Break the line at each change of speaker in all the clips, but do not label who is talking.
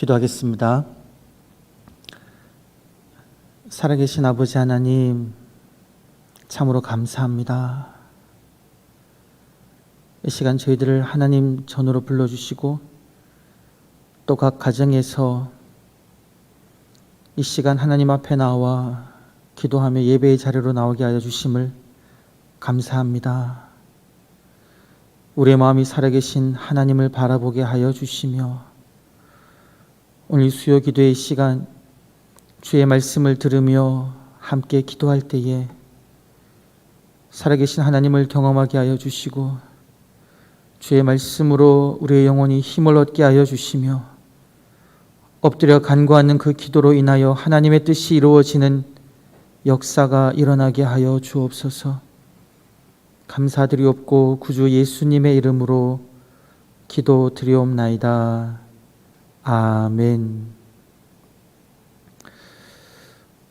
기도하겠습니다. 살아계신 아버지 하나님, 참으로 감사합니다. 이 시간 저희들을 하나님 전으로 불러주시고 또 각 가정에서 이 시간 하나님 앞에 나와 기도하며 예배의 자리로 나오게 하여 주심을 감사합니다. 우리의 마음이 살아계신 하나님을 바라보게 하여 주시며 오늘 수요 기도의 시간 주의 말씀을 들으며 함께 기도할 때에 살아계신 하나님을 경험하게 하여 주시고 주의 말씀으로 우리의 영혼이 힘을 얻게 하여 주시며 엎드려 간구하는 그 기도로 인하여 하나님의 뜻이 이루어지는 역사가 일어나게 하여 주옵소서. 감사드리옵고 구주 예수님의 이름으로 기도드리옵나이다. 아멘.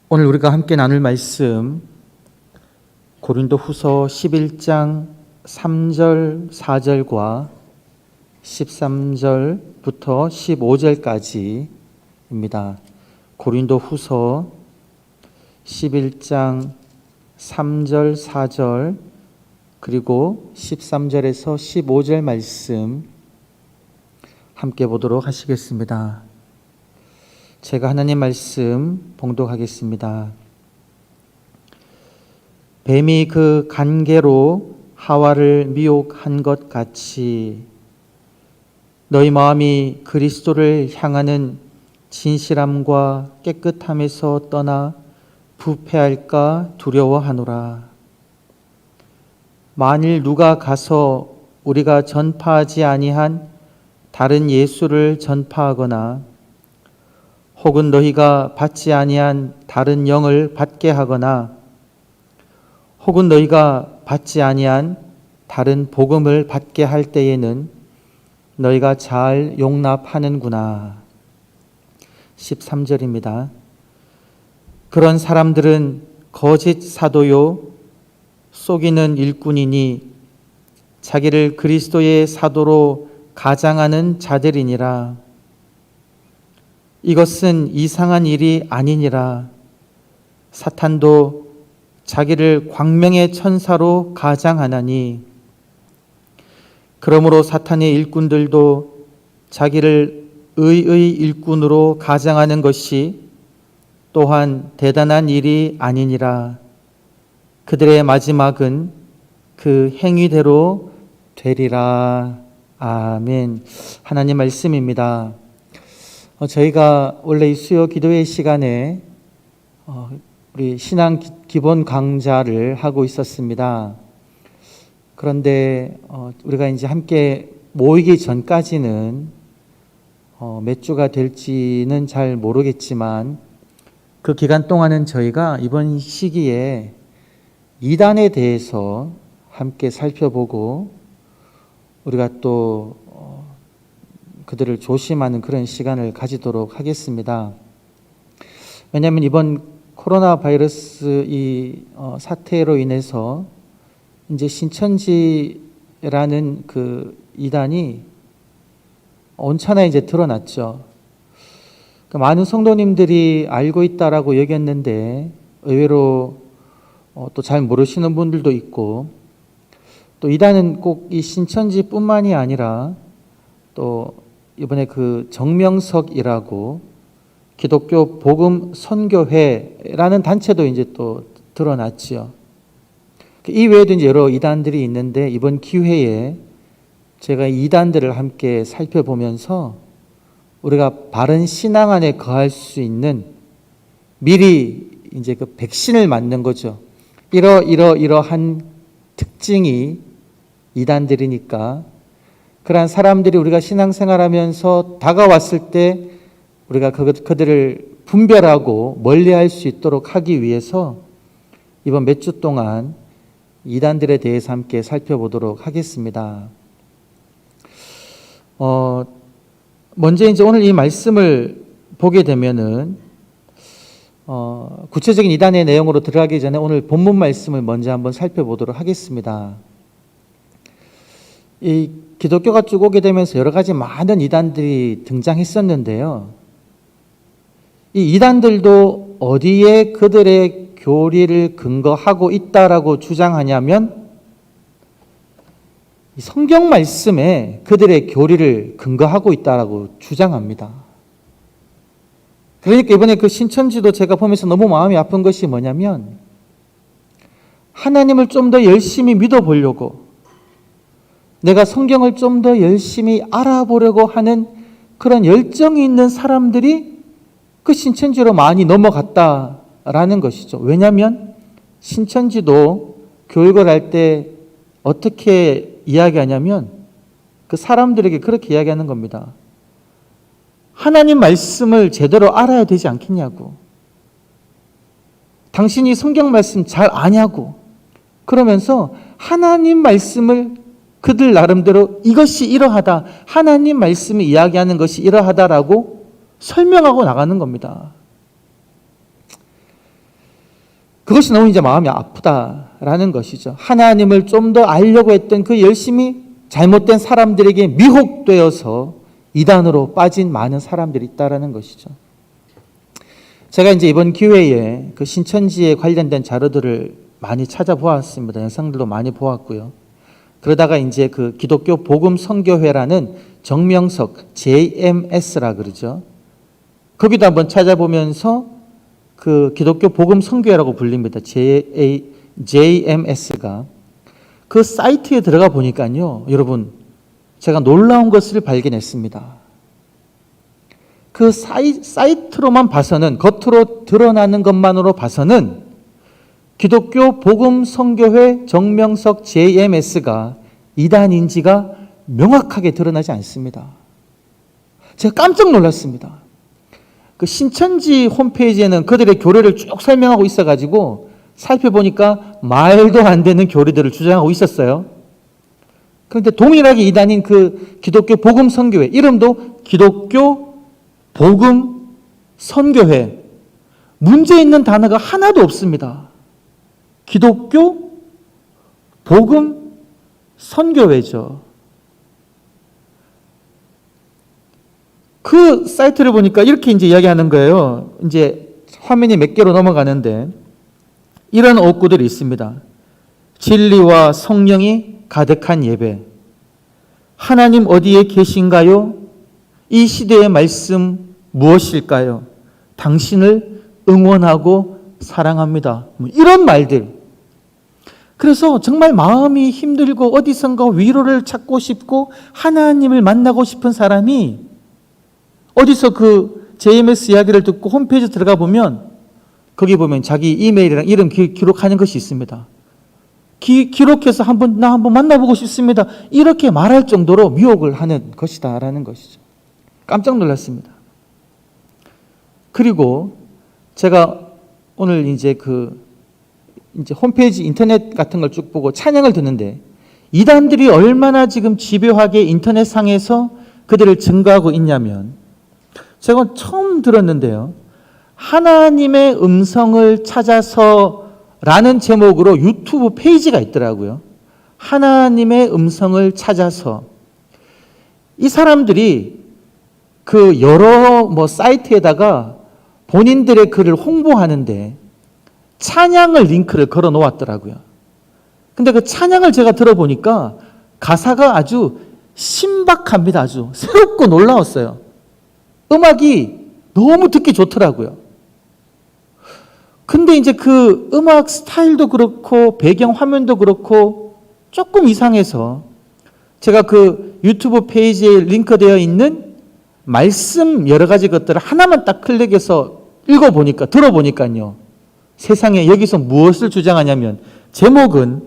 오늘 우리가 함께 나눌 말씀 고린도후서 11장 3절 4절과 13절부터 15절까지입니다. 고린도후서 11장 3절 4절 그리고 13절에서 15절 말씀 함께 보도록 하시겠습니다. 제가 하나님 말씀 봉독하겠습니다. 뱀이 그 간계로 하와를 미혹한 것 같이 너희 마음이 그리스도를 향하는 진실함과 깨끗함에서 떠나 부패할까 두려워하노라. 만일 누가 가서 우리가 전파하지 아니한 다른 예수를 전파하거나 혹은 너희가 받지 아니한 다른 영을 받게 하거나 혹은 너희가 받지 아니한 다른 복음을 받게 할 때에는 너희가 잘 용납하는구나. 13절입니다. 그런 사람들은 거짓 사도요 속이는 일꾼이니 자기를 그리스도의 사도로 가장하는 자들이니라. 이것은 이상한 일이 아니니라. 사탄도 자기를 광명의 천사로 가장하나니 그러므로 사탄의 일꾼들도 자기를 의의 일꾼으로 가장하는 것이 또한 대단한 일이 아니니라. 그들의 마지막은 그 행위대로 되리라. 아멘. 하나님 말씀입니다. 저희가 원래 이 수요 기도회 시간에 우리 신앙 기본 강좌를 하고 있었습니다. 그런데 우리가 이제 함께 모이기 전까지는 몇 주가 될지는 잘 모르겠지만 그 기간 동안은 저희가 이번 시기에 이단에 대해서 함께 살펴보고 우리가 또 그들을 조심하는 그런 시간을 가지도록 하겠습니다. 왜냐하면 이번 코로나 바이러스 이 사태로 인해서 이제 신천지라는 그 이단이 온천에 이제 드러났죠. 많은 성도님들이 알고 있다라고 여겼는데 의외로 또 잘 모르시는 분들도 있고 또 이단은 꼭 이 신천지뿐만이 아니라 또 이번에 그 정명석이라고 기독교 복음 선교회라는 단체도 이제 또 드러났지요. 이 외에도 이제 여러 이단들이 있는데 이번 기회에 제가 이단들을 함께 살펴보면서 우리가 바른 신앙 안에 거할 수 있는 미리 이제 그 백신을 맞는 거죠. 이러한 특징이 이단들이니까 그러한 사람들이 우리가 신앙생활하면서 다가왔을 때 우리가 그들을 분별하고 멀리할 수 있도록 하기 위해서 이번 몇 주 동안 이단들에 대해서 함께 살펴보도록 하겠습니다. 먼저 이제 오늘 이 말씀을 보게 되면은 구체적인 이단의 내용으로 들어가기 전에 오늘 본문 말씀을 먼저 한번 살펴보도록 하겠습니다. 이 기독교가 쭉 오게 되면서 여러 가지 많은 이단들이 등장했었는데요. 이 이단들도 어디에 그들의 교리를 근거하고 있다라고 주장하냐면 성경 말씀에 그들의 교리를 근거하고 있다라고 주장합니다. 그러니까 이번에 그 신천지도 제가 보면서 너무 마음이 아픈 것이 뭐냐면 하나님을 좀 더 열심히 믿어보려고 내가 성경을 좀 더 열심히 알아보려고 하는 그런 열정이 있는 사람들이 그 신천지로 많이 넘어갔다라는 것이죠. 왜냐하면 신천지도 교육을 할 때 어떻게 이야기하냐면 그 사람들에게 그렇게 이야기하는 겁니다. 하나님 말씀을 제대로 알아야 되지 않겠냐고. 당신이 성경 말씀 잘 아냐고. 그러면서 하나님 말씀을 그들 나름대로 이것이 이러하다. 하나님 말씀이 이야기하는 것이 이러하다라고 설명하고 나가는 겁니다. 그것이 너무 이제 마음이 아프다라는 것이죠. 하나님을 좀 더 알려고 했던 그 열심히 잘못된 사람들에게 미혹되어서 이단으로 빠진 많은 사람들이 있다라는 것이죠. 제가 이제 이번 기회에 그 신천지에 관련된 자료들을 많이 찾아보았습니다. 영상들도 많이 보았고요. 그러다가 이제 그 기독교 복음 선교회라는 정명석 JMS라 그러죠. 거기도 한번 찾아보면서 그 기독교 복음 선교회라고 불립니다. JMS가 그 사이트에 들어가 보니까요, 여러분 제가 놀라운 것을 발견했습니다. 그 사이트로만 봐서는, 겉으로 드러나는 것만으로 봐서는 기독교 복음 선교회 정명석 JMS가 이단인지가 명확하게 드러나지 않습니다. 제가 깜짝 놀랐습니다. 그 신천지 홈페이지에는 그들의 교리를 쭉 설명하고 있어가지고 살펴보니까 말도 안 되는 교리들을 주장하고 있었어요. 그런데 동일하게 이단인 그 기독교 복음 선교회, 이름도 기독교 복음 선교회, 문제 있는 단어가 하나도 없습니다. 기독교 복음 선교회죠. 그 사이트를 보니까 이렇게 이제 이야기하는 거예요. 이제 화면이 몇 개로 넘어가는데 이런 어구들이 있습니다. 진리와 성령이 가득한 예배. 하나님 어디에 계신가요? 이 시대의 말씀 무엇일까요? 당신을 응원하고 사랑합니다. 이런 말들. 그래서 정말 마음이 힘들고 어디선가 위로를 찾고 싶고 하나님을 만나고 싶은 사람이 어디서 그 JMS 이야기를 듣고 홈페이지에 들어가 보면 거기 보면 자기 이메일이랑 이름 기록하는 것이 있습니다. 기록해서 나 한번 만나보고 싶습니다. 이렇게 말할 정도로 미혹을 하는 것이다라는 것이죠. 깜짝 놀랐습니다. 그리고 제가 오늘 이제 이제 홈페이지 인터넷 같은 걸 쭉 보고 찬양을 듣는데 이단들이 얼마나 지금 집요하게 인터넷상에서 그들을 증거하고 있냐면 제가 처음 들었는데요. 하나님의 음성을 찾아서라는 제목으로 유튜브 페이지가 있더라고요. 하나님의 음성을 찾아서. 이 사람들이 그 여러 사이트에다가 본인들의 글을 홍보하는데 찬양을 링크를 걸어 놓았더라고요. 근데 그 찬양을 제가 들어보니까 가사가 아주 신박합니다. 아주 새롭고 놀라웠어요. 음악이 너무 듣기 좋더라고요. 근데 이제 그 음악 스타일도 그렇고 배경 화면도 그렇고 조금 이상해서 제가 그 유튜브 페이지에 링크되어 있는 말씀 여러 가지 것들을 하나만 딱 클릭해서 읽어보니까, 들어보니까요. 세상에 여기서 무엇을 주장하냐면 제목은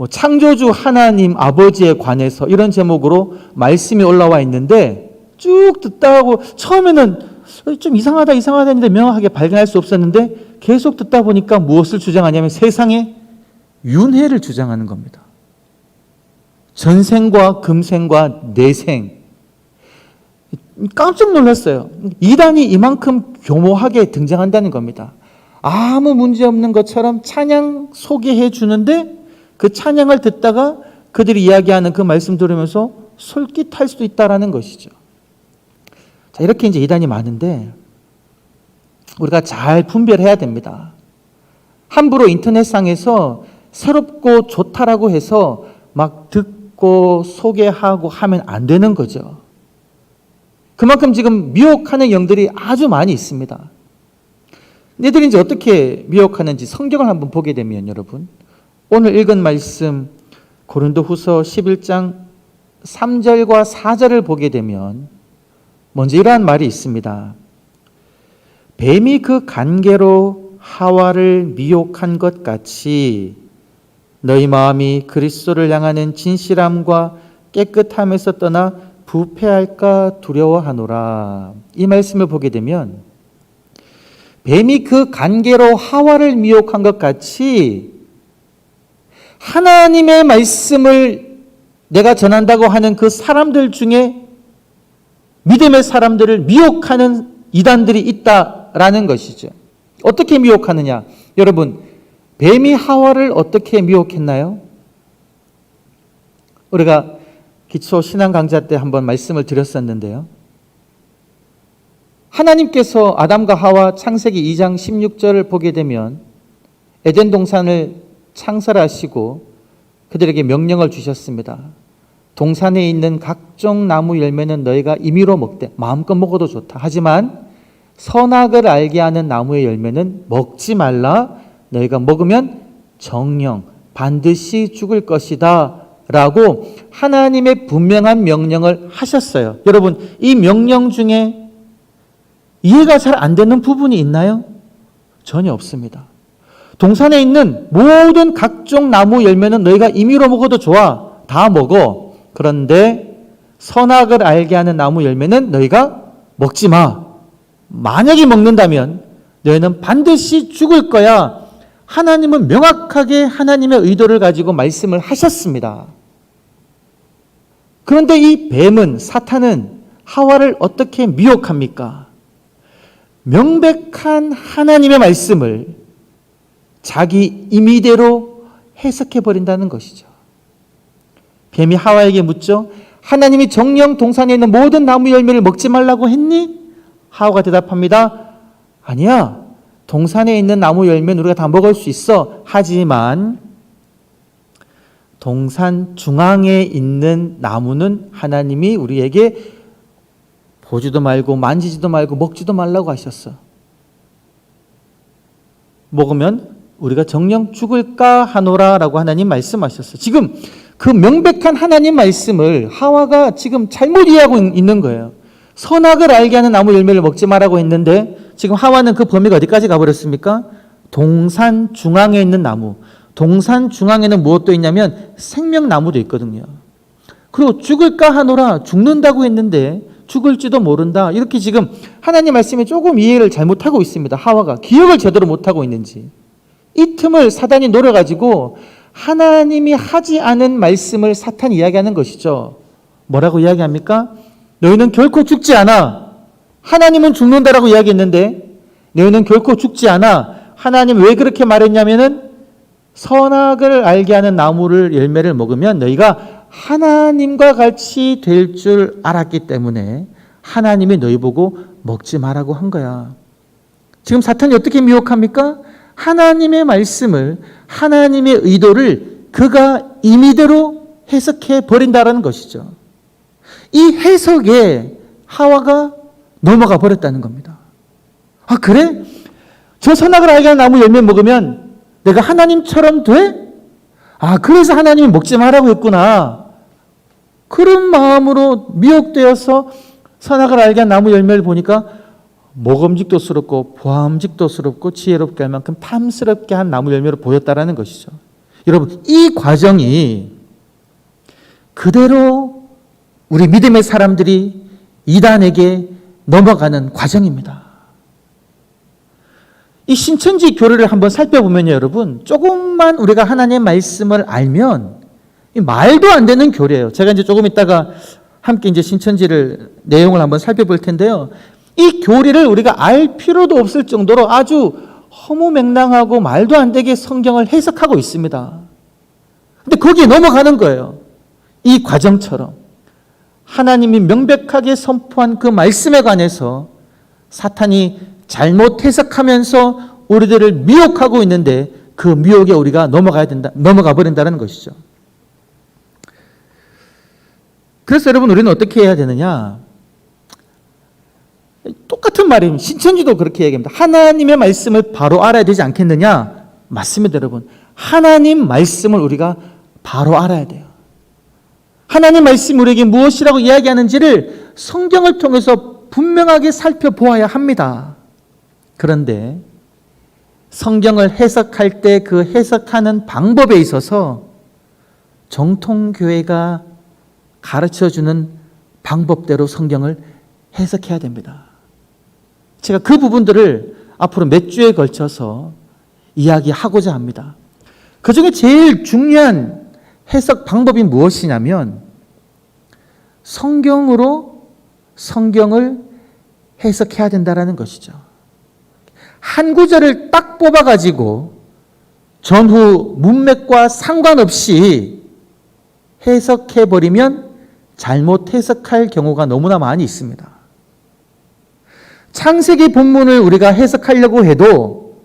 창조주 하나님 아버지에 관해서 이런 제목으로 말씀이 올라와 있는데 쭉 듣다 하고 처음에는 좀 이상하다 했는데 명확하게 발견할 수 없었는데 계속 듣다 보니까 무엇을 주장하냐면 세상에 윤회를 주장하는 겁니다. 전생과 금생과 내생. 깜짝 놀랐어요. 이단이 이만큼 교모하게 등장한다는 겁니다. 아무 문제 없는 것처럼 찬양 소개해 주는데 그 찬양을 듣다가 그들이 이야기하는 그 말씀 들으면서 솔깃할 수도 있다라는 것이죠. 자, 이렇게 이제 이단이 많은데 우리가 잘 분별해야 됩니다. 함부로 인터넷상에서 새롭고 좋다라고 해서 막 듣고 소개하고 하면 안 되는 거죠. 그만큼 지금 미혹하는 영들이 아주 많이 있습니다. 얘들이 이제 어떻게 미혹하는지 성경을 한번 보게 되면 여러분, 오늘 읽은 말씀 고린도후서 11장 3절과 4절을 보게 되면 먼저 이러한 말이 있습니다. 뱀이 그 간계로 하와를 미혹한 것 같이 너희 마음이 그리스도를 향하는 진실함과 깨끗함에서 떠나 부패할까 두려워하노라. 이 말씀을 보게 되면 뱀이 그 간계로 하와를 미혹한 것 같이 하나님의 말씀을 내가 전한다고 하는 그 사람들 중에 믿음의 사람들을 미혹하는 이단들이 있다라는 것이죠. 어떻게 미혹하느냐? 여러분, 뱀이 하와를 어떻게 미혹했나요? 우리가 기초 신앙 강좌 때 한번 말씀을 드렸었는데요. 하나님께서 아담과 하와 창세기 2장 16절을 보게 되면 에덴 동산을 창설하시고 그들에게 명령을 주셨습니다. 동산에 있는 각종 나무 열매는 너희가 임의로 먹되 마음껏 먹어도 좋다. 하지만 선악을 알게 하는 나무의 열매는 먹지 말라. 너희가 먹으면 정령 반드시 죽을 것이다 라고 하나님의 분명한 명령을 하셨어요. 여러분, 이 명령 중에 이해가 잘 안 되는 부분이 있나요? 전혀 없습니다. 동산에 있는 모든 각종 나무 열매는 너희가 임의로 먹어도 좋아. 다 먹어. 그런데 선악을 알게 하는 나무 열매는 너희가 먹지 마. 만약에 먹는다면 너희는 반드시 죽을 거야. 하나님은 명확하게 하나님의 의도를 가지고 말씀을 하셨습니다. 그런데 이 뱀은, 사탄은 하와를 어떻게 미혹합니까? 명백한 하나님의 말씀을 자기 임의대로 해석해버린다는 것이죠. 뱀이 하와에게 묻죠. 하나님이 정령 동산에 있는 모든 나무 열매를 먹지 말라고 했니? 하와가 대답합니다. 아니야. 동산에 있는 나무 열매는 우리가 다 먹을 수 있어. 하지만 동산 중앙에 있는 나무는 하나님이 우리에게 보지도 말고 만지지도 말고 먹지도 말라고 하셨어. 먹으면 우리가 정령 죽을까 하노라 라고 하나님 말씀하셨어. 지금 그 명백한 하나님 말씀을 하와가 지금 잘못 이해하고 있는 거예요. 선악을 알게 하는 나무 열매를 먹지 말라고 했는데 지금 하와는 그 범위가 어디까지 가버렸습니까? 동산 중앙에 있는 나무. 동산 중앙에는 무엇도 있냐면 생명나무도 있거든요. 그리고 죽을까 하노라, 죽는다고 했는데 죽을지도 모른다. 이렇게 지금 하나님 말씀에 조금 이해를 잘못하고 있습니다. 하와가 기억을 제대로 못하고 있는지. 이 틈을 사단이 노려가지고 하나님이 하지 않은 말씀을 사탄이 이야기하는 것이죠. 뭐라고 이야기합니까? 너희는 결코 죽지 않아. 하나님은 죽는다라고 이야기했는데 너희는 결코 죽지 않아. 하나님 왜 그렇게 말했냐면은 선악을 알게 하는 나무를 열매를 먹으면 너희가 하나님과 같이 될 줄 알았기 때문에 하나님이 너희 보고 먹지 말라고 한 거야. 지금 사탄이 어떻게 미혹합니까? 하나님의 말씀을, 하나님의 의도를 그가 임의대로 해석해 버린다는 것이죠. 이 해석에 하와가 넘어가 버렸다는 겁니다. 아, 그래? 저 선악을 알게 하는 나무 열매 먹으면 내가 하나님처럼 돼? 아, 그래서 하나님이 먹지 말라고 했구나. 그런 마음으로 미혹되어서 선악을 알게 한 나무 열매를 보니까 먹음직도스럽고 보암직도스럽고 지혜롭게 할 만큼 탐스럽게 한 나무 열매로 보였다라는 것이죠. 여러분, 이 과정이 그대로 우리 믿음의 사람들이 이단에게 넘어가는 과정입니다. 이 신천지 교리를 한번 살펴보면요, 여러분, 조금만 우리가 하나님의 말씀을 알면 말도 안 되는 교리예요. 제가 이제 조금 있다가 함께 이제 신천지를 내용을 한번 살펴볼 텐데요. 이 교리를 우리가 알 필요도 없을 정도로 아주 허무맹랑하고 말도 안 되게 성경을 해석하고 있습니다. 근데 거기에 넘어가는 거예요. 이 과정처럼. 하나님이 명백하게 선포한 그 말씀에 관해서 사탄이 잘못 해석하면서 우리들을 미혹하고 있는데 그 미혹에 우리가 넘어가 버린다는 것이죠. 그래서 여러분, 우리는 어떻게 해야 되느냐? 똑같은 말입니다. 신천지도 그렇게 얘기합니다. 하나님의 말씀을 바로 알아야 되지 않겠느냐? 맞습니다, 여러분. 하나님 말씀을 우리가 바로 알아야 돼요. 하나님 말씀이 우리에게 무엇이라고 이야기하는지를 성경을 통해서 분명하게 살펴보아야 합니다. 그런데 성경을 해석할 때 그 해석하는 방법에 있어서 정통교회가 가르쳐주는 방법대로 성경을 해석해야 됩니다. 제가 그 부분들을 앞으로 몇 주에 걸쳐서 이야기하고자 합니다. 그 중에 제일 중요한 해석 방법이 무엇이냐면 성경으로 성경을 해석해야 된다는 것이죠. 한 구절을 딱 뽑아가지고 전후 문맥과 상관없이 해석해버리면 잘못 해석할 경우가 너무나 많이 있습니다. 창세기 본문을 우리가 해석하려고 해도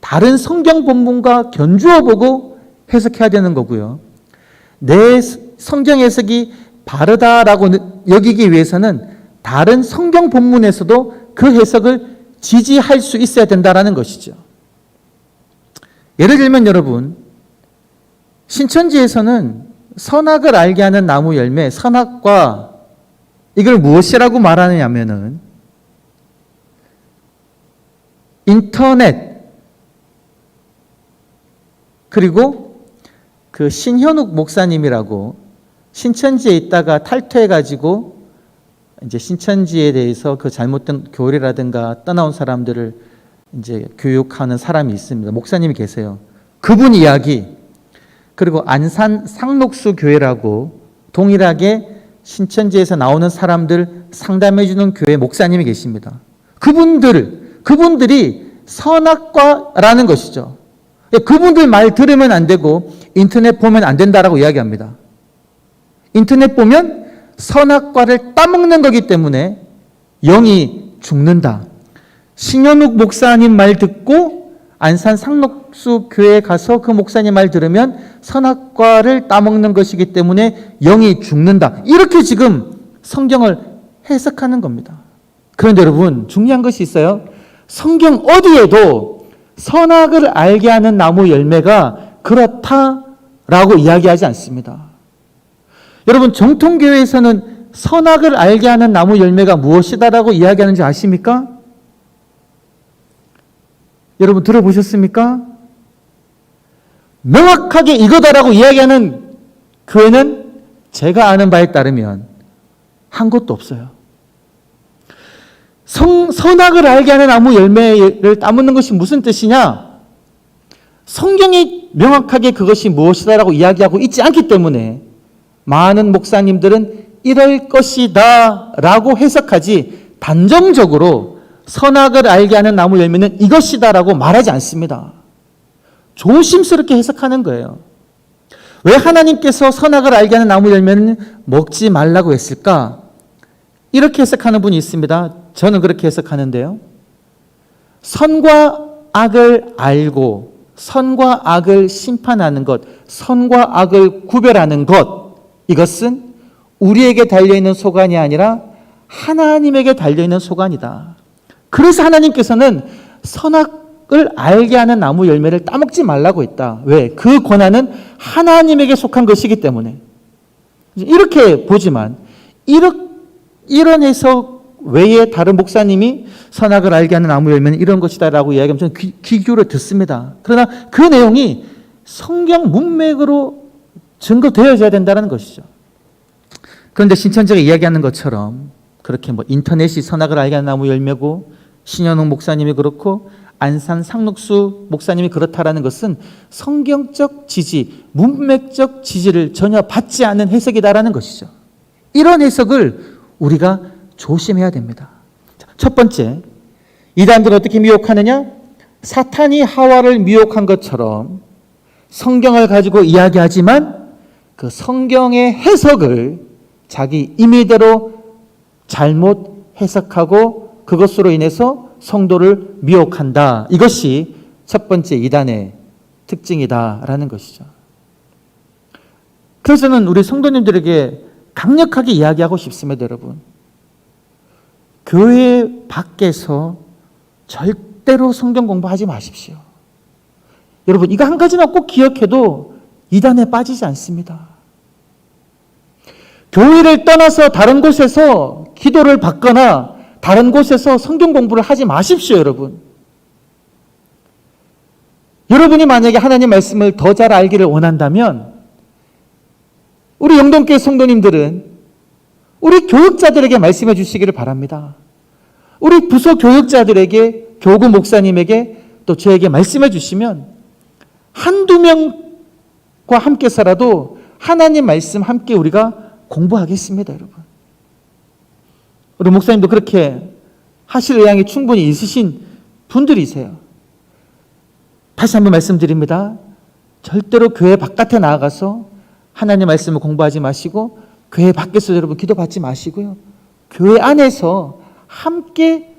다른 성경 본문과 견주어 보고 해석해야 되는 거고요. 내 성경 해석이 바르다라고 여기기 위해서는 다른 성경 본문에서도 그 해석을 지지할 수 있어야 된다는 것이죠. 예를 들면 여러분, 신천지에서는 선악을 알게 하는 나무 열매, 선악과 이걸 무엇이라고 말하느냐면은 인터넷 그리고 그 신현욱 목사님이라고 신천지에 있다가 탈퇴해가지고 이제 신천지에 대해서 그 잘못된 교리라든가 떠나온 사람들을 이제 교육하는 사람이 있습니다. 목사님이 계세요. 그분 이야기, 그리고 안산 상록수 교회라고 동일하게 신천지에서 나오는 사람들 상담해주는 교회 목사님이 계십니다. 그분들이 선악과라는 것이죠. 그분들 말 들으면 안 되고 인터넷 보면 안 된다라고 이야기합니다. 인터넷 보면 선악과를 따먹는 거기 때문에 영이 죽는다. 신현욱 목사님 말 듣고 안산 상록수 교회에 가서 그 목사님 말 들으면 선악과를 따먹는 것이기 때문에 영이 죽는다. 이렇게 지금 성경을 해석하는 겁니다. 그런데 여러분, 중요한 것이 있어요. 성경 어디에도 선악을 알게 하는 나무 열매가 그렇다라고 이야기하지 않습니다. 여러분, 정통교회에서는 선악을 알게 하는 나무 열매가 무엇이다라고 이야기하는지 아십니까? 여러분 들어보셨습니까? 명확하게 이거다라고 이야기하는 교회는 제가 아는 바에 따르면 한 곳도 없어요. 선악을 알게 하는 나무 열매를 따먹는 것이 무슨 뜻이냐? 성경이 명확하게 그것이 무엇이다라고 이야기하고 있지 않기 때문에 많은 목사님들은 이럴 것이다 라고 해석하지 단정적으로 선악을 알게 하는 나무 열매는 이것이다 라고 말하지 않습니다. 조심스럽게 해석하는 거예요. 왜 하나님께서 선악을 알게 하는 나무 열매는 먹지 말라고 했을까? 이렇게 해석하는 분이 있습니다. 저는 그렇게 해석하는데요. 선과 악을 알고 선과 악을 심판하는 것, 선과 악을 구별하는 것, 이것은 우리에게 달려있는 소관이 아니라 하나님에게 달려있는 소관이다. 그래서 하나님께서는 선악을 알게 하는 나무 열매를 따먹지 말라고 했다. 왜? 그 권한은 하나님에게 속한 것이기 때문에. 이렇게 보지만 이런 해석 외에 다른 목사님이 선악을 알게 하는 나무 열매는 이런 것이다 라고 이야기하면 저는 귀 기울여 듣습니다. 그러나 그 내용이 성경 문맥으로 증거되어져야 된다는 것이죠. 그런데 신천지가 이야기하는 것처럼 그렇게 인터넷이 선악을 알게 하는 나무 열매고 신현웅 목사님이 그렇고 안산 상록수 목사님이 그렇다라는 것은 성경적 지지, 문맥적 지지를 전혀 받지 않는 해석이다라는 것이죠. 이런 해석을 우리가 조심해야 됩니다. 첫 번째, 이단들은 어떻게 미혹하느냐? 사탄이 하와를 미혹한 것처럼 성경을 가지고 이야기하지만 그 성경의 해석을 자기 임의대로 잘못 해석하고 그것으로 인해서 성도를 미혹한다. 이것이 첫 번째 이단의 특징이다라는 것이죠. 그래서 저는 우리 성도님들에게 강력하게 이야기하고 싶습니다, 여러분. 교회 밖에서 절대로 성경 공부하지 마십시오. 여러분, 이거 한 가지만 꼭 기억해도 이단에 빠지지 않습니다. 교회를 떠나서 다른 곳에서 기도를 받거나 다른 곳에서 성경 공부를 하지 마십시오, 여러분. 여러분이 만약에 하나님 말씀을 더 잘 알기를 원한다면 우리 영동교회 성도님들은 우리 교육자들에게 말씀해 주시기를 바랍니다. 우리 부서 교육자들에게, 교구 목사님에게, 또 저에게 말씀해 주시면 한두 명과 함께서라도 하나님 말씀 함께 우리가 공부하겠습니다, 여러분. 우리 목사님도 그렇게 하실 의향이 충분히 있으신 분들이세요. 다시 한번 말씀드립니다. 절대로 교회 바깥에 나아가서 하나님 말씀을 공부하지 마시고 교회 밖에서 여러분 기도받지 마시고요. 교회 안에서 함께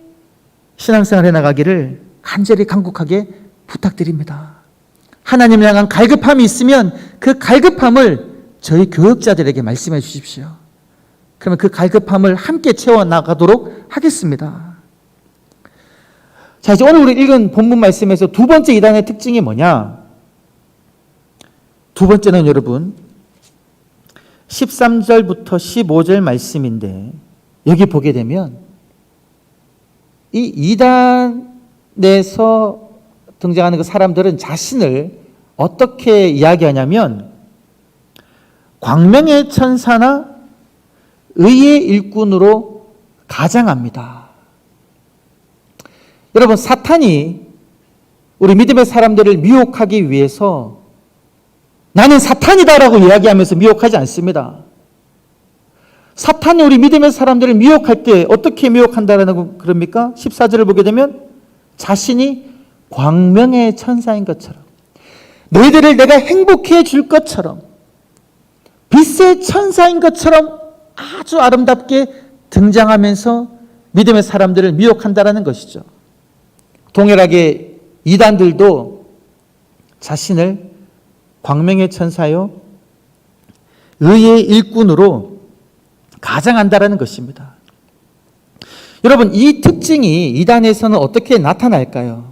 신앙생활 해나가기를 간절히 간곡하게 부탁드립니다. 하나님을 향한 갈급함이 있으면 그 갈급함을 저희 교육자들에게 말씀해 주십시오. 그러면 그 갈급함을 함께 채워나가도록 하겠습니다. 자, 이제 오늘 우리 읽은 본문 말씀에서 두 번째 이단의 특징이 뭐냐? 두 번째는 여러분 13절부터 15절 말씀인데 여기 보게 되면 이 이단에서 등장하는 그 사람들은 자신을 어떻게 이야기하냐면 광명의 천사나 의의 일꾼으로 가장합니다. 여러분, 사탄이 우리 믿음의 사람들을 미혹하기 위해서 나는 사탄이다라고 이야기하면서 미혹하지 않습니다. 사탄이 우리 믿음의 사람들을 미혹할 때 어떻게 미혹한다라는 그럽니까? 14절을 보게 되면 자신이 광명의 천사인 것처럼, 너희들을 내가 행복해 해 줄 것처럼, 빛의 천사인 것처럼 아주 아름답게 등장하면서 믿음의 사람들을 미혹한다라는 것이죠. 동일하게 이단들도 자신을 광명의 천사요, 의의 일꾼으로 가장한다라는 것입니다. 여러분, 이 특징이 이단에서는 어떻게 나타날까요?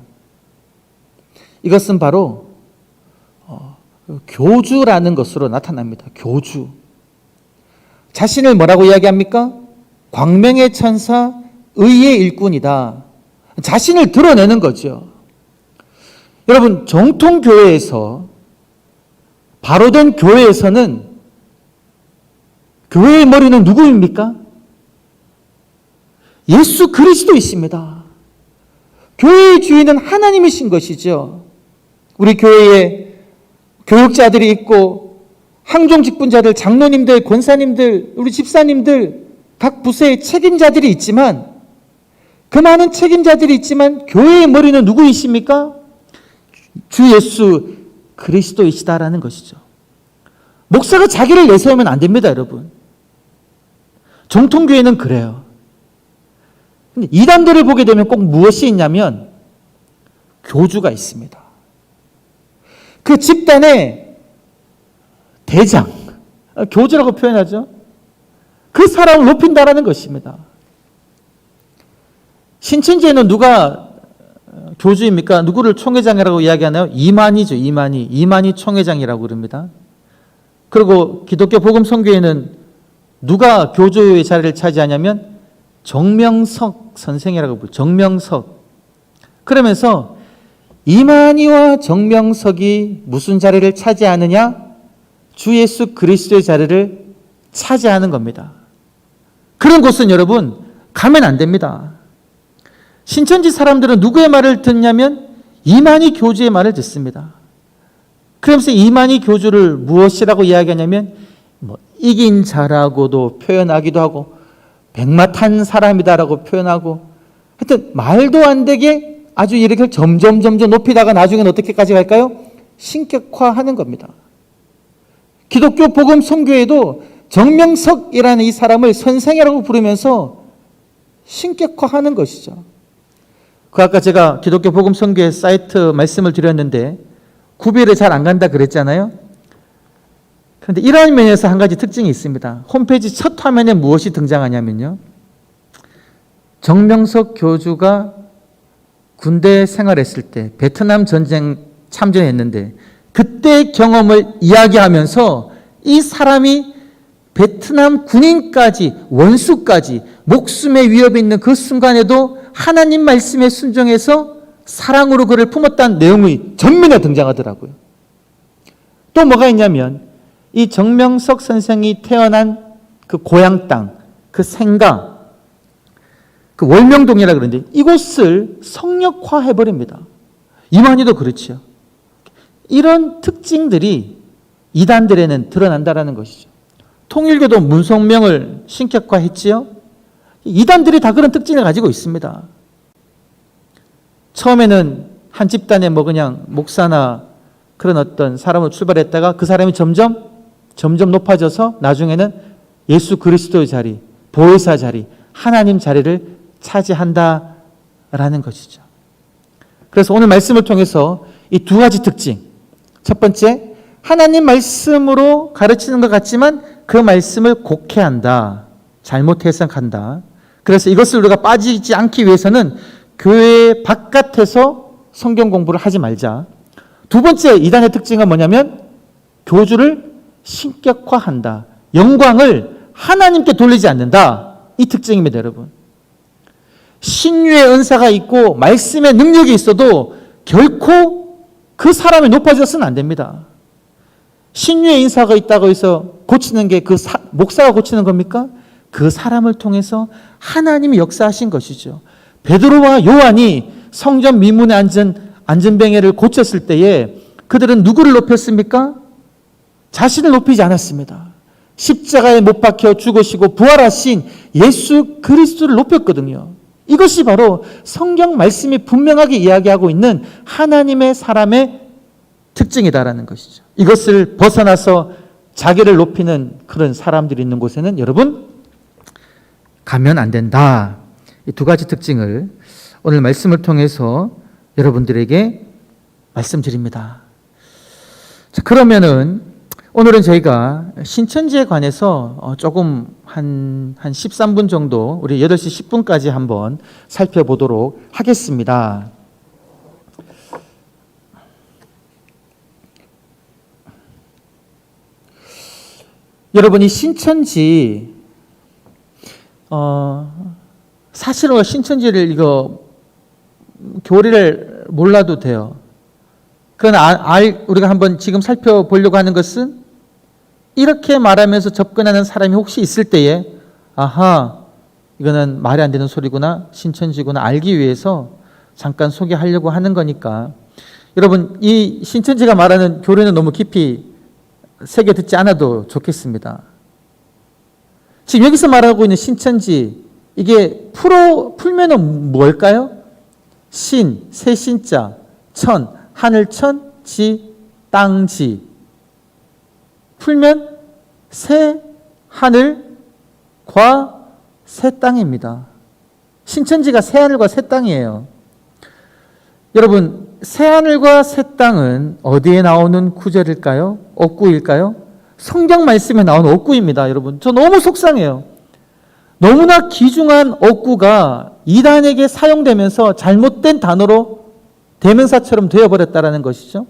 이것은 바로 교주라는 것으로 나타납니다. 교주. 자신을 뭐라고 이야기합니까? 광명의 천사, 의의 일꾼이다. 자신을 드러내는 거죠. 여러분, 정통교회에서, 바로된 교회에서는 교회의 머리는 누구입니까? 예수 그리스도이십니다. 교회의 주인은 하나님이신 것이죠. 우리 교회에 교육자들이 있고 항종 직분자들, 장로님들, 권사님들, 우리 집사님들, 각 부서의 책임자들이 있지만, 그 많은 책임자들이 있지만 교회의 머리는 누구이십니까? 주 예수 그리스도이시다라는 것이죠. 목사가 자기를 내세우면 안 됩니다, 여러분. 정통교회는 그래요. 근데 이단들을 보게 되면 꼭 무엇이 있냐면 교주가 있습니다. 그 집단의 대장, 교주라고 표현하죠. 그 사람을 높인다라는 것입니다. 신천지에는 누가 교주입니까? 누구를 총회장이라고 이야기하나요? 이만희죠. 이만희 총회장이라고 그럽니다. 그리고 기독교 복음선교회는 누가 교주의 자리를 차지하냐면 정명석 선생이라고 부르죠. 정명석. 그러면서 이만희와 정명석이 무슨 자리를 차지하느냐? 주 예수 그리스도의 자리를 차지하는 겁니다. 그런 곳은 여러분 가면 안 됩니다. 신천지 사람들은 누구의 말을 듣냐면 이만희 교주의 말을 듣습니다. 그러면서 이만희 교주를 무엇이라고 이야기하냐면 이긴 자라고도 표현하기도 하고 백마탄 사람이다라고 표현하고, 하여튼 말도 안 되게 아주 이렇게 점점 높이다가 나중에는 어떻게까지 갈까요? 신격화하는 겁니다. 기독교 복음 선교회도 정명석이라는 이 사람을 선생이라고 부르면서 신격화하는 것이죠. 그 아까 제가 기독교 복음 선교회 사이트 말씀을 드렸는데 구별이 잘 안 간다 그랬잖아요. 그런데 이러한 면에서 한 가지 특징이 있습니다. 홈페이지 첫 화면에 무엇이 등장하냐면요. 정명석 교주가 군대 생활했을 때 베트남 전쟁 참전했는데 그때 경험을 이야기하면서 이 사람이 베트남 군인까지 원수까지 목숨의 위협이 있는 그 순간에도 하나님 말씀에 순종해서 사랑으로 그를 품었다는 내용이 전면에 등장하더라고요. 또 뭐가 있냐면 이 정명석 선생이 태어난 그 고향 땅, 그 생가, 그 월명동이라 그러는데 이곳을 성역화해버립니다. 이만희도 그렇죠. 이런 특징들이 이단들에는 드러난다라는 것이죠. 통일교도 문성명을 신격화했지요. 이단들이 다 그런 특징을 가지고 있습니다. 처음에는 한 집단에 뭐 그냥 목사나 그런 어떤 사람을 출발했다가 그 사람이 점점 높아져서 나중에는 예수 그리스도의 자리, 보혜사 자리, 하나님 자리를 차지한다라는 것이죠. 그래서 오늘 말씀을 통해서 이 두 가지 특징. 첫 번째, 하나님 말씀으로 가르치는 것 같지만 그 말씀을 곡해한다. 잘못 해석한다. 그래서 이것을 우리가 빠지지 않기 위해서는 교회 바깥에서 성경 공부를 하지 말자. 두 번째 이단의 특징은 뭐냐면 교주를 신격화한다. 영광을 하나님께 돌리지 않는다. 이 특징입니다, 여러분. 신유의 은사가 있고 말씀의 능력이 있어도 결코 그 사람이 높아져서는 안 됩니다. 신유의 인사가 있다고 해서 고치는 게 그 목사가 고치는 겁니까? 그 사람을 통해서 하나님이 역사하신 것이죠. 베드로와 요한이 성전 미문에 앉은 안전뱅이를 고쳤을 때에 그들은 누구를 높였습니까? 자신을 높이지 않았습니다. 십자가에 못 박혀 죽으시고 부활하신 예수 그리스도를 높였거든요. 이것이 바로 성경 말씀이 분명하게 이야기하고 있는 하나님의 사람의 특징이다라는 것이죠. 이것을 벗어나서 자기를 높이는 그런 사람들이 있는 곳에는 여러분 가면 안 된다. 이 두 가지 특징을 오늘 말씀을 통해서 여러분들에게 말씀드립니다. 자, 그러면은 오늘은 저희가 신천지에 관해서 조금 한 13분 정도 우리 8시 10분까지 한번 살펴보도록 하겠습니다. 여러분이 신천지 사실은 신천지를 이거 교리를 몰라도 돼요. 그러나 우리가 한번 지금 살펴보려고 하는 것은 이렇게 말하면서 접근하는 사람이 혹시 있을 때에 아하, 이거는 말이 안 되는 소리구나, 신천지구나 알기 위해서 잠깐 소개하려고 하는 거니까 여러분 이 신천지가 말하는 교리는 너무 깊이 새겨 듣지 않아도 좋겠습니다. 지금 여기서 말하고 있는 신천지 이게 풀면은 뭘까요? 신, 새신자, 천, 하늘천, 지, 땅지. 풀면 새 하늘과 새 땅입니다. 신천지가 새 하늘과 새 땅이에요. 여러분, 새 하늘과 새 땅은 어디에 나오는 구절일까요? 옥구일까요? 성경 말씀에 나오는 옥구입니다. 여러분, 저 너무 속상해요. 너무나 귀중한 옥구가 이단에게 사용되면서 잘못된 단어로 대명사처럼 되어버렸다는 것이죠.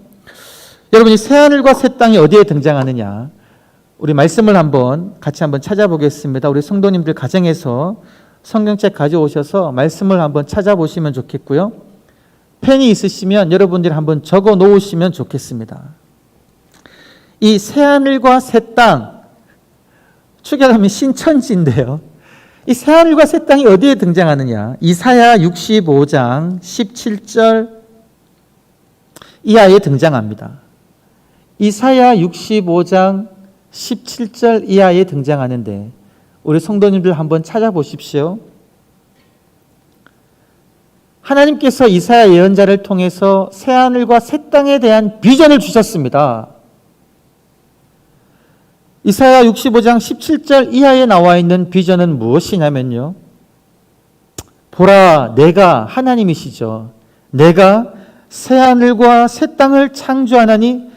여러분이 새하늘과 새 땅이 어디에 등장하느냐, 우리 말씀을 같이 한번 찾아보겠습니다. 우리 성도님들 가정에서 성경책 가져오셔서 말씀을 한번 찾아보시면 좋겠고요. 펜이 있으시면 여러분들이 한번 적어 놓으시면 좋겠습니다. 이 새하늘과 새 땅, 축약하면 신천지인데요. 이 새하늘과 새 땅이 어디에 등장하느냐, 이사야 65장 17절 이하에 등장합니다. 이사야 65장 17절 이하에 등장하는데 우리 성도님들 한번 찾아보십시오. 하나님께서 이사야 예언자를 통해서 새하늘과 새 땅에 대한 비전을 주셨습니다. 이사야 65장 17절 이하에 나와 있는 비전은 무엇이냐면요, 보라, 내가 하나님이시죠. 내가 새하늘과 새 땅을 창조하나니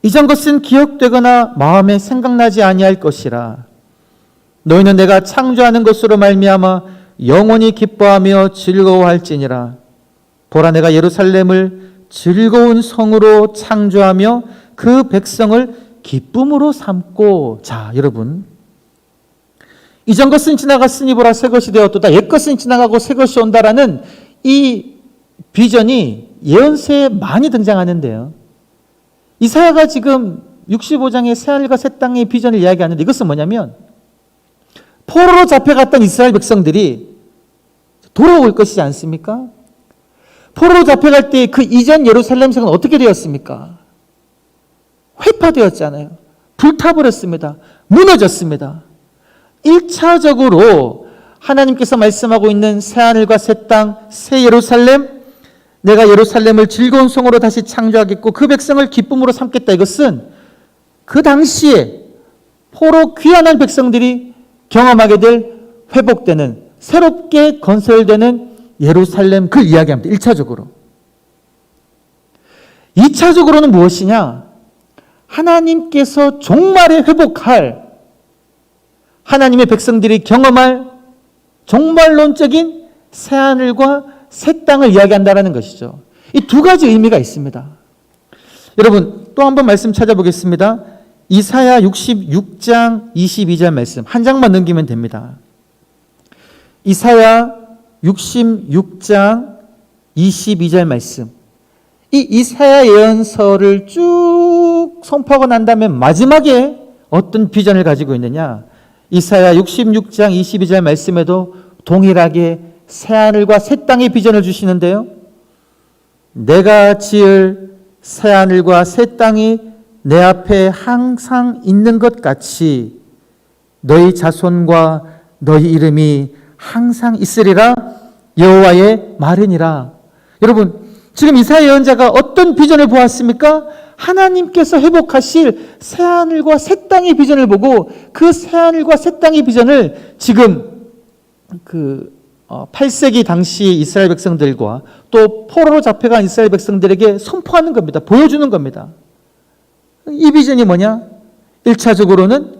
이전 것은 기억되거나 마음에 생각나지 아니할 것이라. 너희는 내가 창조하는 것으로 말미암아 영원히 기뻐하며 즐거워할지니라. 보라, 내가 예루살렘을 즐거운 성으로 창조하며 그 백성을 기쁨으로 삼고. 자, 여러분, 이전 것은 지나갔으니 보라 새 것이 되었도다. 옛 것은 지나가고 새 것이 온다라는 이 비전이 예언서에 많이 등장하는데요. 이사야가 지금 65장의 새하늘과 새 땅의 비전을 이야기하는데 이것은 뭐냐면 포로로 잡혀갔던 이스라엘 백성들이 돌아올 것이지 않습니까? 포로로 잡혀갈 때 그 이전 예루살렘 성은 어떻게 되었습니까? 회파되었잖아요. 불타버렸습니다. 무너졌습니다. 1차적으로 하나님께서 말씀하고 있는 새하늘과 새 땅, 새 예루살렘, 내가 예루살렘을 즐거운 성으로 다시 창조하겠고 그 백성을 기쁨으로 삼겠다. 이것은 그 당시에 포로 귀환한 백성들이 경험하게 될 회복되는, 새롭게 건설되는 예루살렘, 그걸 이야기합니다. 1차적으로. 2차적으로는 무엇이냐? 하나님께서 종말에 회복할, 하나님의 백성들이 경험할 종말론적인 새하늘과 새 땅을 이야기한다는 것이죠. 이 두 가지 의미가 있습니다. 여러분, 또 한 번 말씀 찾아보겠습니다. 이사야 66장 22절 말씀 한 장만 넘기면 됩니다. 이사야 66장 22절 말씀. 이 이사야 예언서를 쭉 선포하고 난 다음에 마지막에 어떤 비전을 가지고 있느냐? 이사야 66장 22절 말씀에도 동일하게 새하늘과 새 땅의 비전을 주시는데요. 내가 지을 새하늘과 새 땅이 내 앞에 항상 있는 것 같이 너희 자손과 너희 이름이 항상 있으리라 여호와의 말이니라. 여러분, 지금 이사야 예언자가 어떤 비전을 보았습니까? 하나님께서 회복하실 새하늘과 새 땅의 비전을 보고 그 새하늘과 새 땅의 비전을 지금 8세기 당시 이스라엘 백성들과 또 포로로 잡혀간 이스라엘 백성들에게 선포하는 겁니다. 보여주는 겁니다. 이 비전이 뭐냐? 1차적으로는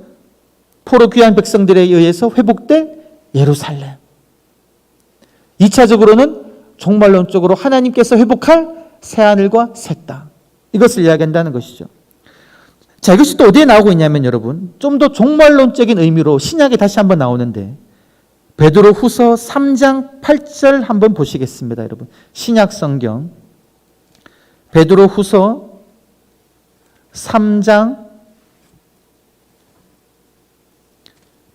포로 귀한 백성들에 의해서 회복될 예루살렘. 2차적으로는 종말론적으로 하나님께서 회복할 새하늘과 새 땅. 이것을 이야기한다는 것이죠. 자, 이것이 또 어디에 나오고 있냐면 여러분, 좀 더 종말론적인 의미로 신약에 다시 한번 나오는데 베드로 후서 3장 8절 한번 보시겠습니다. 여러분, 신약 성경 베드로 후서 3장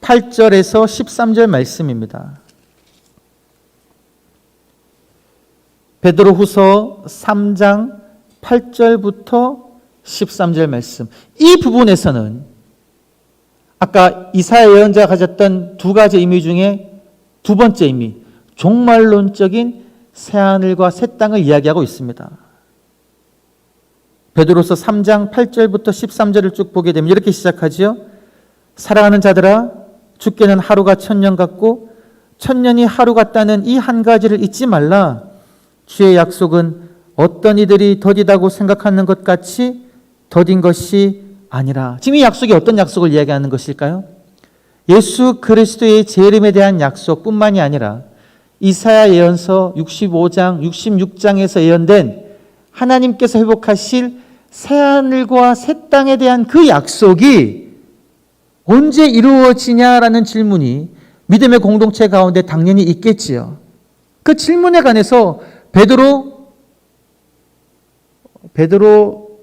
8절에서 13절 말씀입니다. 베드로 후서 3장 8절부터 13절 말씀. 이 부분에서는 아까 이사야 예언자가 가졌던 두 가지 의미 중에 두 번째 의미, 종말론적인 새하늘과 새 땅을 이야기하고 있습니다. 베드로서 3장 8절부터 13절을 쭉 보게 되면 이렇게 시작하지요. 사랑하는 자들아, 주께는 하루가 천년 같고 천년이 하루 같다는 이 한 가지를 잊지 말라. 주의 약속은 어떤 이들이 더디다고 생각하는 것 같이 더딘 것이 아니라. 지금 이 약속이 어떤 약속을 이야기하는 것일까요? 예수 그리스도의 재림에 대한 약속뿐만이 아니라 이사야 예언서 65장, 66장에서 예언된 하나님께서 회복하실 새하늘과 새 땅에 대한 그 약속이 언제 이루어지냐라는 질문이 믿음의 공동체 가운데 당연히 있겠지요. 그 질문에 관해서 베드로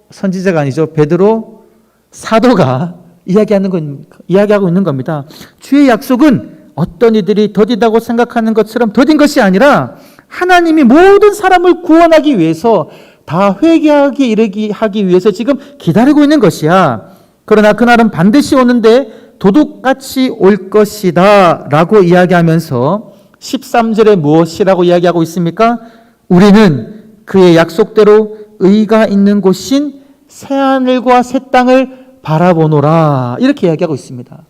선지자가 아니죠. 베드로 사도가 이야기하고 있는 겁니다. 주의 약속은 어떤 이들이 더디다고 생각하는 것처럼 더딘 것이 아니라 하나님이 모든 사람을 구원하기 위해서 다 회개하게 이르게 하기 위해서 지금 기다리고 있는 것이야. 그러나 그날은 반드시 오는데 도둑같이 올 것이다 라고 이야기하면서 13절에 무엇이라고 이야기하고 있습니까? 우리는 그의 약속대로 의가 있는 곳인 새하늘과 새 땅을 바라보노라, 이렇게 이야기하고 있습니다.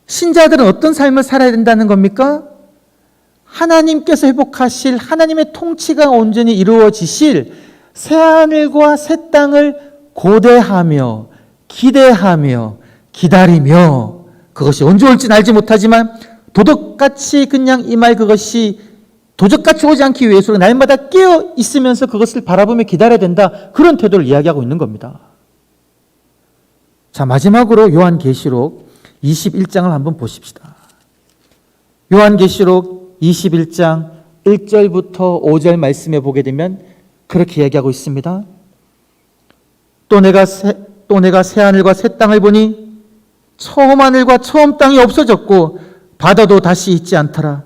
신자들은 어떤 삶을 살아야 된다는 겁니까? 하나님께서 회복하실 하나님의 통치가 온전히 이루어지실 새하늘과 새 땅을 고대하며 기대하며 기다리며, 그것이 언제 올지는 알지 못하지만 도덕같이 그냥 이 말 그것이 도적같이 오지 않기 위해서 날마다 깨어 있으면서 그것을 바라보며 기다려야 된다, 그런 태도를 이야기하고 있는 겁니다. 자, 마지막으로 요한계시록 21장을 한번 보십시다. 요한계시록 21장 1절부터 5절 말씀에 보게 되면 그렇게 이야기하고 있습니다. 또 내가 새하늘과 새 땅을 보니 처음 하늘과 처음 땅이 없어졌고 바다도 다시 있지 않더라.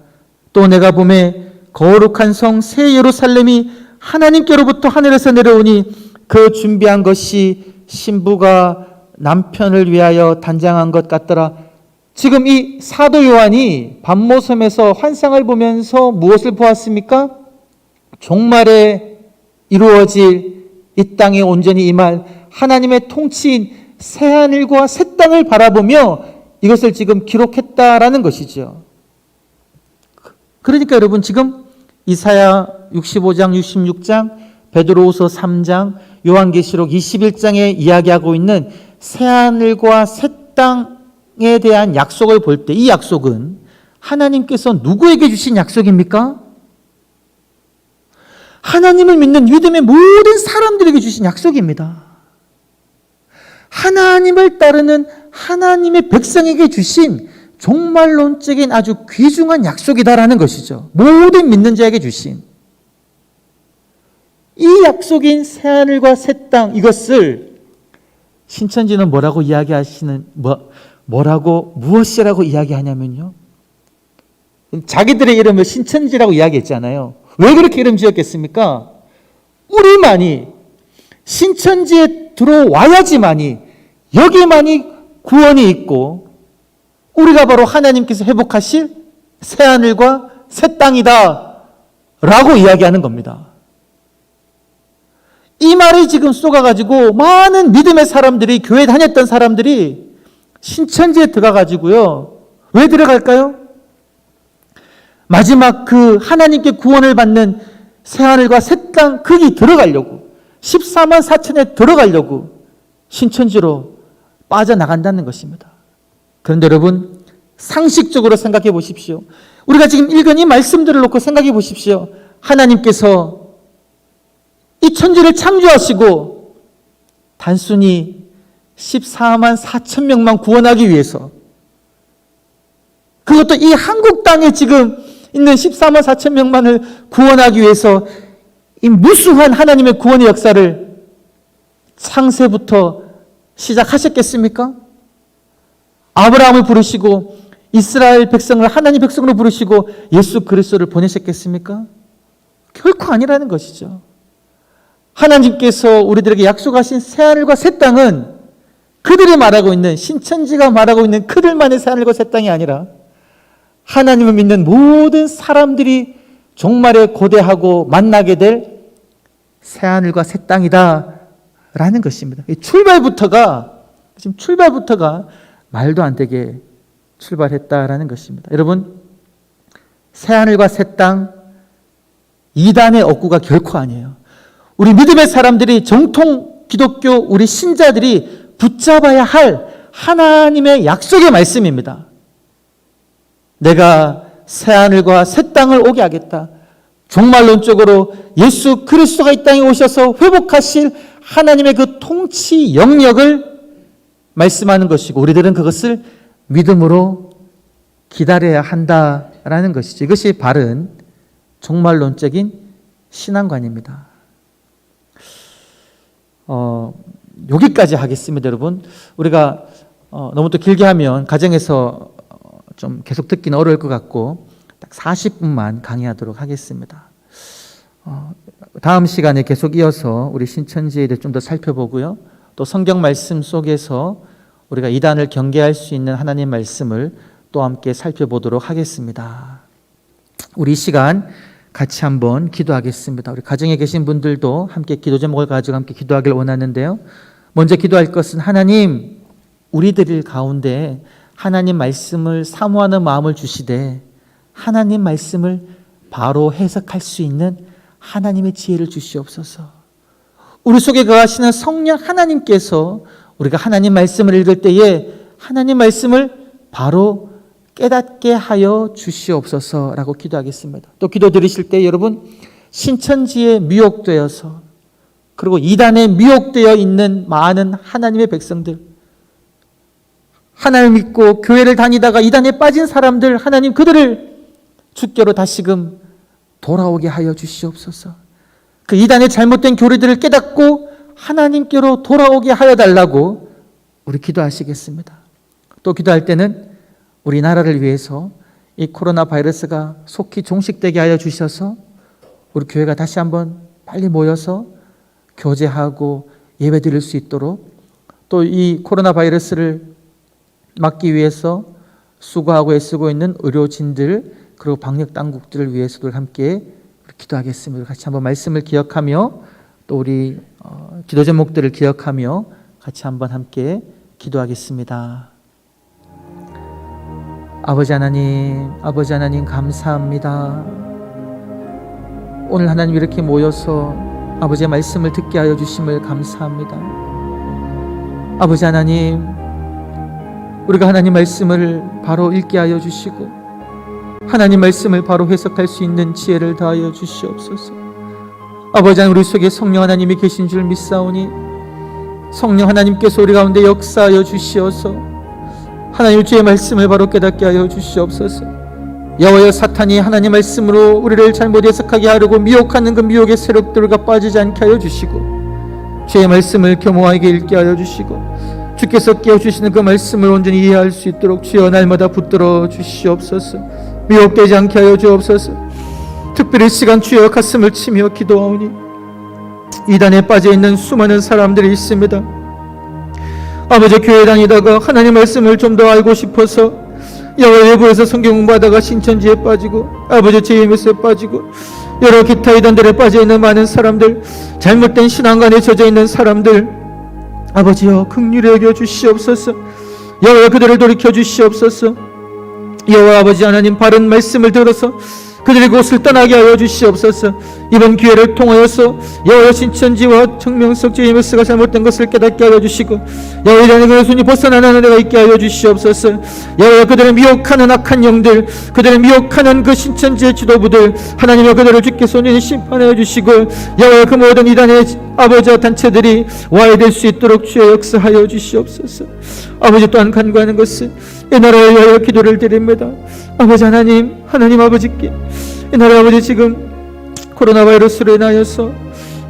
또 내가 보매 거룩한 성 새 예루살렘이 하나님께로부터 하늘에서 내려오니 그 준비한 것이 신부가 남편을 위하여 단장한 것 같더라. 지금 이 사도 요한이 반모섬에서 환상을 보면서 무엇을 보았습니까? 종말에 이루어질 이 땅에 온전히 임할 하나님의 통치인 새하늘과 새 땅을 바라보며 이것을 지금 기록했다라는 것이죠. 그러니까 여러분, 지금 이사야 65장, 66장, 베드로후서 3장, 요한계시록 21장에 이야기하고 있는 새하늘과 새 땅에 대한 약속을 볼 때 이 약속은 하나님께서 누구에게 주신 약속입니까? 하나님을 믿는 믿음의 모든 사람들에게 주신 약속입니다. 하나님을 따르는 하나님의 백성에게 주신 종말론적인 아주 귀중한 약속이다라는 것이죠. 모든 믿는 자에게 주신 이 약속인 새하늘과 새 땅, 이것을 신천지는 뭐라고 이야기하시는, 무엇이라고 이야기하냐면요, 자기들의 이름을 신천지라고 이야기했잖아요. 왜 그렇게 이름 지었겠습니까? 우리만이 신천지에 들어와야지만이, 여기만이 구원이 있고 우리가 바로 하나님께서 회복하실 새하늘과 새 땅이다 라고 이야기하는 겁니다. 이 말이 지금 쏘가가지고 많은 믿음의 사람들이, 교회 다녔던 사람들이 신천지에 들어가가지고요. 왜 들어갈까요? 마지막 그 하나님께 구원을 받는 새하늘과 새 땅 거기 들어가려고, 14만 4천에 들어가려고 신천지로 빠져나간다는 것입니다. 그런데 여러분, 상식적으로 생각해 보십시오. 우리가 지금 읽은 이 말씀들을 놓고 생각해 보십시오. 하나님께서 이 천지를 창조하시고 단순히 14만 4천 명만 구원하기 위해서, 그것도 이 한국 땅에 지금 있는 14만 4천 명만을 구원하기 위해서 이 무수한 하나님의 구원의 역사를 창세부터 시작하셨겠습니까? 아브라함을 부르시고 이스라엘 백성을 하나님 백성으로 부르시고 예수 그리스도를 보내셨겠습니까? 결코 아니라는 것이죠. 하나님께서 우리들에게 약속하신 새하늘과 새 땅은 그들이 말하고 있는, 신천지가 말하고 있는 그들만의 새하늘과 새 땅이 아니라 하나님을 믿는 모든 사람들이 종말에 고대하고 만나게 될 새하늘과 새 땅이다 라는 것입니다. 출발부터가 말도 안 되게 출발했다라는 것입니다. 여러분, 새하늘과 새 땅, 이단의 억구가 결코 아니에요. 우리 믿음의 사람들이, 정통 기독교 우리 신자들이 붙잡아야 할 하나님의 약속의 말씀입니다. 내가 새하늘과 새 땅을 오게 하겠다. 종말론적으로 예수 그리스도가 이 땅에 오셔서 회복하실 하나님의 그 통치 영역을 말씀하는 것이고, 우리들은 그것을 믿음으로 기다려야 한다라는 것이죠. 이것이 바른 종말론적인 신앙관입니다. 여기까지 하겠습니다, 여러분. 우리가 너무 또 길게 하면 가정에서 좀 계속 듣기는 어려울 것 같고 딱 40분만 강의하도록 하겠습니다. 다음 시간에 계속 이어서 우리 신천지에 대해 좀 더 살펴보고요. 또 성경 말씀 속에서 우리가 이단을 경계할 수 있는 하나님 말씀을 또 함께 살펴보도록 하겠습니다. 우리 이 시간 같이 한번 기도하겠습니다. 우리 가정에 계신 분들도 함께 기도 제목을 가지고 함께 기도하길 원하는데요. 먼저 기도할 것은, 하나님, 우리들 가운데 하나님 말씀을 사모하는 마음을 주시되 하나님 말씀을 바로 해석할 수 있는 하나님의 지혜를 주시옵소서. 우리 속에 거하시는 성령 하나님께서 우리가 하나님 말씀을 읽을 때에 하나님 말씀을 바로 깨닫게 하여 주시옵소서라고 기도하겠습니다. 또 기도 드리실 때 여러분, 신천지에 미혹되어서 그리고 이단에 미혹되어 있는 많은 하나님의 백성들, 하나님을 믿고 교회를 다니다가 이단에 빠진 사람들, 하나님 그들을 주께로 다시금 돌아오게 하여 주시옵소서. 그 이단의 잘못된 교리들을 깨닫고 하나님께로 돌아오게 하여 달라고 우리 기도하시겠습니다. 또 기도할 때는 우리나라를 위해서 이 코로나 바이러스가 속히 종식되게 하여 주셔서 우리 교회가 다시 한번 빨리 모여서 교제하고 예배 드릴 수 있도록, 또 이 코로나 바이러스를 막기 위해서 수고하고 애쓰고 있는 의료진들 그리고 방역 당국들을 위해서도 함께 기도하겠습니다. 같이 한번 말씀을 기억하며 또 우리 기도 제목들을 기억하며 같이 한번 함께 기도하겠습니다. 아버지 하나님 감사합니다. 오늘 하나님 이렇게 모여서 아버지의 말씀을 듣게 하여 주심을 감사합니다. 아버지 하나님, 우리가 하나님 말씀을 바로 읽게 하여 주시고 하나님 말씀을 바로 해석할 수 있는 지혜를 다하여 주시옵소서. 아버지 하나님, 우리 속에 성령 하나님이 계신 줄 믿사오니 성령 하나님께서 우리 가운데 역사하여 주시어서 하나님 주의 말씀을 바로 깨닫게 하여 주시옵소서. 여호와여, 사탄이 하나님 말씀으로 우리를 잘못 해석하게 하려고 미혹하는 그 미혹의 세력들과 빠지지 않게 하여 주시고 주의 말씀을 겸허하게 읽게 하여 주시고 주께서 깨워주시는 그 말씀을 온전히 이해할 수 있도록 주여 날마다 붙들어 주시옵소서. 미혹되지 않게 하여 주옵소서. 특별히 시간 주여 가슴을 치며 기도하오니 이단에 빠져있는 수많은 사람들이 있습니다. 아버지, 교회 다니다가 하나님 말씀을 좀 더 알고 싶어서 여호와 외부에서 성경 공부하다가 신천지에 빠지고 아버지 JMS에 빠지고 여러 기타 이단들에 빠져있는 많은 사람들, 잘못된 신앙관에 젖어있는 사람들, 아버지여 긍휼히 여겨 주시옵소서. 여호와 그들을 돌이켜 주시옵소서. 여호와 아버지 하나님, 바른 말씀을 들어서 그들이 곳을 떠나게 하여 주시옵소서. 이번 기회를 통하여서 여호와 신천지와 청명석 JMS가 잘못된 것을 깨닫게 하여 주시고 여호와 이단의 그의 손이 벗어나는 은혜가 있게 하여 주시옵소서. 여호와 그들을 미혹하는 악한 영들, 그들을 미혹하는 그 신천지의 지도부들, 하나님의 그들을 주께서 온전히 심판하여 주시고 여호와 그 모든 이단의 아버지와 단체들이 와해될 수 있도록 주의 역사하여 주시옵소서. 아버지, 또한 간구하는 것은 이 나라를 위하여 기도를 드립니다. 아버지 하나님 아버지께 이 나라 아버지 지금 코로나 바이러스로 인하여서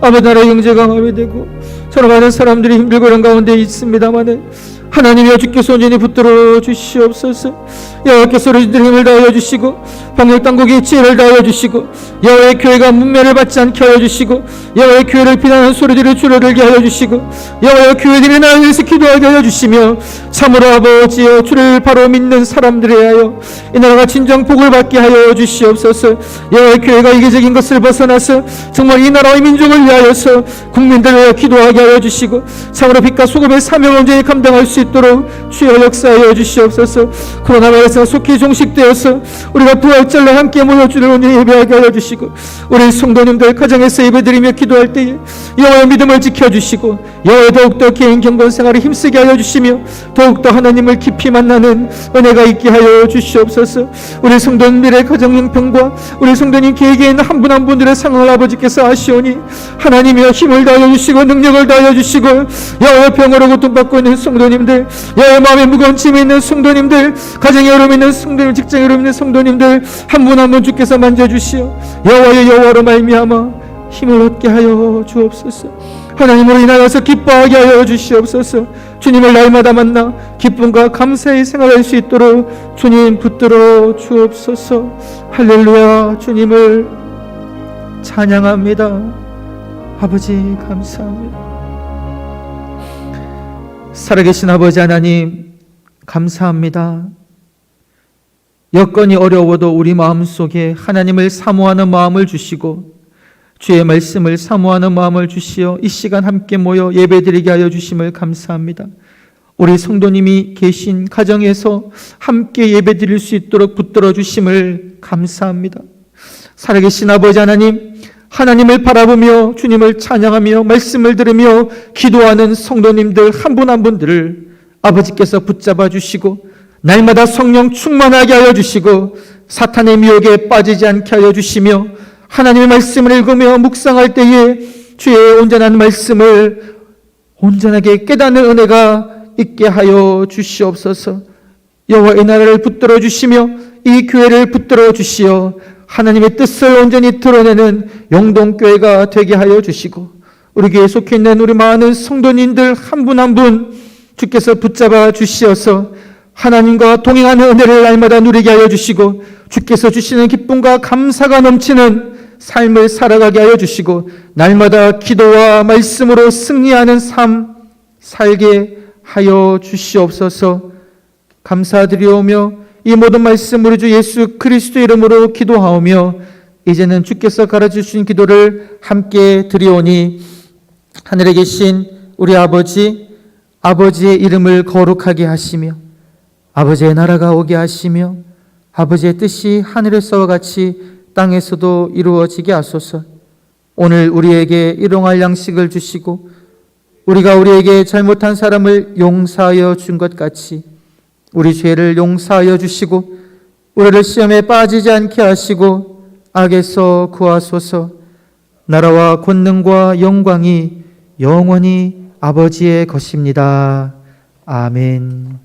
아버지 나라의 경제가 마비되고 저런 많은 사람들이 힘들고 이런 가운데 있습니다마는 하나님이여 주께서 온전히 붙들어 주시옵소서. 여호와께서 우리들 힘을 다하여 주시고 방역당국의 지혜를 다하여 주시고 여호와의 교회가 문매를 받지 않게 하여 주시고 여호와의 교회를 비난하는 소리들을 줄어들게 하여 주시고 여호와의 교회들이 나를 위해서 기도하게 하여 주시며 참으로 아버지여 주를 바로 믿는 사람들에 하여 이 나라가 진정 복을 받게 하여 주시옵소서. 여호와의 교회가 이기적인 것을 벗어나서 정말 이 나라의 민족을 위하여서 국민들을 위하여 기도하게 하여 주시고 참으로 빛과 소금의 사명을 온전히 감당할 수 있도록 주여 역사하여 주시옵소서. 코로나 바이러스가 속히 종식되어서 우리가 부활절로 함께 모여 주를 온전히 예배하게 하여 주시고 우리 성도님들 가정에서 예배드리며 기도할 때에 여호와의 믿음을 지켜주시고 여호와의 더욱더 개인 경건 생활에 힘쓰게 하여 주시며 더욱더 하나님을 깊이 만나는 은혜가 있게 하여 주시옵소서. 우리 성도님들의 가정 형편과 우리 성도님 계획에 있는 한 분 한 분들의 상황을 아버지께서 아시오니 하나님이여 힘을 다하여 주시고 능력을 다하여 주시고 여호와의 병으로 고통받고 있는 성도님들, 여호와의 마음에 무거운 짐이 있는 성도님들, 가정에 어려움 있는 성도님, 직장에 어려움 있는 성도님들 한 분 한 분 주께서 만져주시어 여호와의 여호와로 말미암아 힘을 얻게 하여 주옵소서. 하나님으로 인하여서 기뻐하게 하여 주시옵소서. 주님을 날마다 만나 기쁨과 감사의 생활할 수 있도록 주님 붙들어 주옵소서. 할렐루야. 주님을 찬양합니다. 아버지 감사합니다. 살아계신 아버지 하나님 감사합니다. 여건이 어려워도 우리 마음속에 하나님을 사모하는 마음을 주시고 주의 말씀을 사모하는 마음을 주시어 이 시간 함께 모여 예배드리게 하여 주심을 감사합니다. 우리 성도님이 계신 가정에서 함께 예배드릴 수 있도록 붙들어 주심을 감사합니다. 살아계신 아버지 하나님, 하나님을 바라보며 주님을 찬양하며 말씀을 들으며 기도하는 성도님들 한 분 한 분들을 아버지께서 붙잡아 주시고 날마다 성령 충만하게 하여 주시고 사탄의 미혹에 빠지지 않게 하여 주시며 하나님의 말씀을 읽으며 묵상할 때에 주의 온전한 말씀을 온전하게 깨닫는 은혜가 있게 하여 주시옵소서. 여호와의 나라를 붙들어 주시며 이 교회를 붙들어 주시어 하나님의 뜻을 온전히 드러내는 영동교회가 되게 하여 주시고 우리 교회에 속해 있는 우리 많은 성도님들 한 분 한 분 주께서 붙잡아 주시어서 하나님과 동행하는 은혜를 날마다 누리게 하여 주시고 주께서 주시는 기쁨과 감사가 넘치는 삶을 살아가게 하여 주시고 날마다 기도와 말씀으로 승리하는 삶 살게 하여 주시옵소서. 감사드리오며 이 모든 말씀 우리 주 예수 그리스도 이름으로 기도하오며 이제는 주께서 가르쳐주신 기도를 함께 드리오니 하늘에 계신 우리 아버지의 이름을 거룩하게 하시며 아버지의 나라가 오게 하시며 아버지의 뜻이 하늘에서와 같이 땅에서도 이루어지게 하소서. 오늘 우리에게 일용할 양식을 주시고 우리가 우리에게 잘못한 사람을 용서하여 준 것 같이 우리 죄를 용서하여 주시고 우리를 시험에 빠지지 않게 하시고 악에서 구하소서. 나라와 권능과 영광이 영원히 아버지의 것입니다. 아멘.